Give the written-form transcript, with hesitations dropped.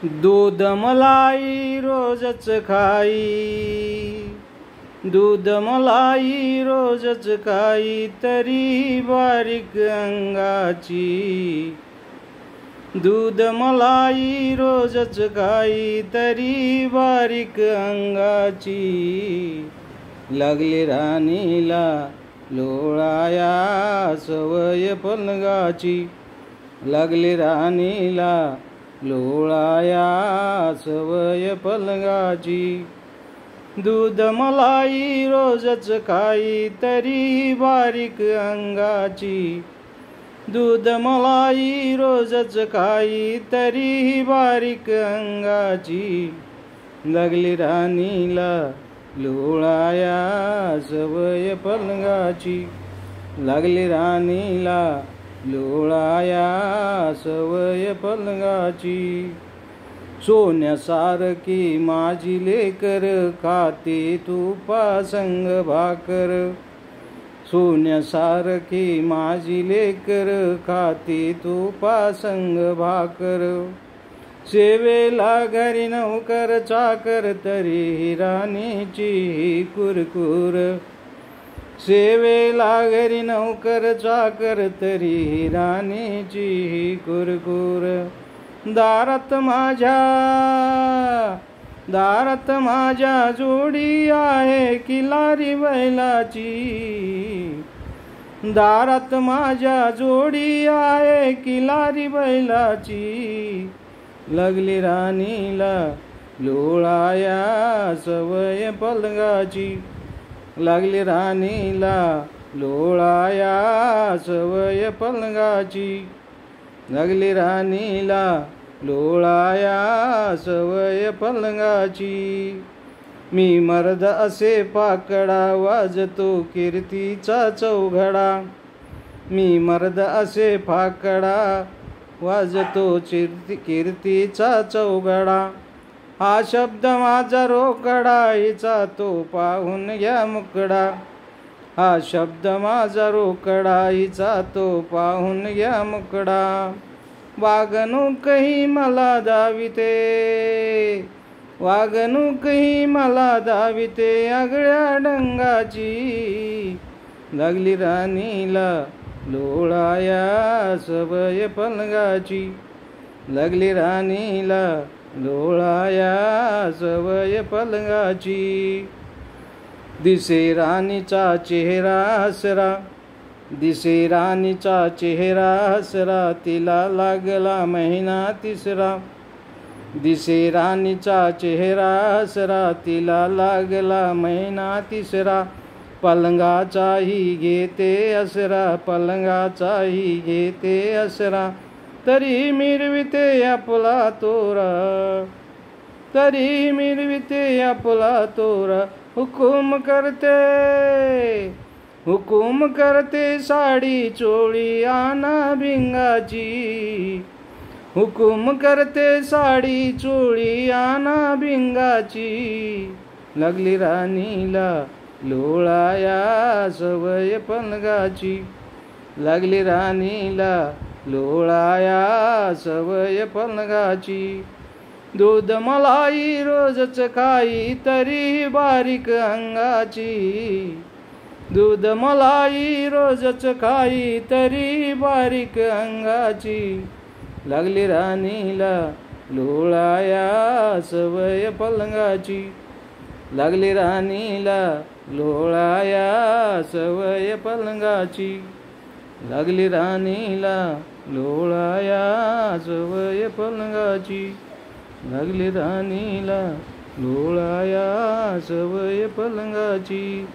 दूध मलाई रोजच खाई, दूध मलाई रोजच खाई, तरी बारीक अंगाची. दूध मलाई रोजच खाई, तरी बारीक अंगाची. लागली राणीला लोळाया सवय पलंगाची. लागली राणीला लोळाया सवय पलंगाची. दूध मलाई रोजच खाई, तरी बारीक अंगाची. दूध मलाई रोजच खाई, तरी बारीक अंगाची. लागली राणीला लोळाया सवय पलंगाची. लागली राणीला लोळाया सवय पलंगाची. सोन्यासारखी माझी लेकर, खाते तुपा संग भाकर. सोन्यासारखी माझी लेकर, खाते तुपा संग भाकर. सेवेला घरी नौकर चाकर, तरी राणीची कुरकुर. सेवेला घरी नौकर चाकर, तरी राणीची कुरकुर. दारात माझ्या जोडी आहे किलारी बैलाची. दारात माझ्या जोडी आहे किलारी बैलाची. लागली राणीला लोळाया सवय पलंगाची. लागली राणीला लोळाया सवय पलंगाची. लागली राणीला लोळाया सवय पलंगाची. मी मर्द असे पाकडा, वाजतो कीर्तीचा चौघडा. मी मर्द असे फाकडा, वाजतो कीर्तीचा चौघडा. हा शब्द माझा रोकडा, हिचा तो पाहून घ्या मुकडा. हा शब्द माझा रोकडा, हिचा तो पाहून घ्या मुकडा. वागणूकही मला दाविते, वागणूकही मला दाविते आगळ्या ढंगाची. लागली राणीला लोळाया सवय पलंगाची. लागली राणीला लोळाया सवय पलंगाची. दिसे राणीचा चेहरा हसरा, दिसे राणीचा चेहरा हसरा, तिला लागला महिना तिसरा. दिसे राणीचा चेहरा हसरा, तिला लागला महिना तिसरा. पलंगाचाही घेते असरा, पलंगाचाही घेते असरा, तरी मिरविते आपला तोरा. तरी मिरविते आपला तोरा. हुकूम करते, हुकूम करते साडी चोळी आना भिंगाची. हुकूम करते साडी चोळी आना भिंगाची. लागली राणीला लोळाया सवय पलंगाची. लागली राणीला लोळाया सवय पलंगाची. दूध मलाई रोजच खाई, तरी बारीक अंगाची. दूध मलाई रोजच खाई, तरी बारीक अंगाची. लागली राणीला लोळाया सवय पलंगाची. लागली राणीला लोळाया सवय पलंगाची. लागली राणीला लोळाया सवय पलंगाची. लागली राणीला लोळाया सवय पलंगाची.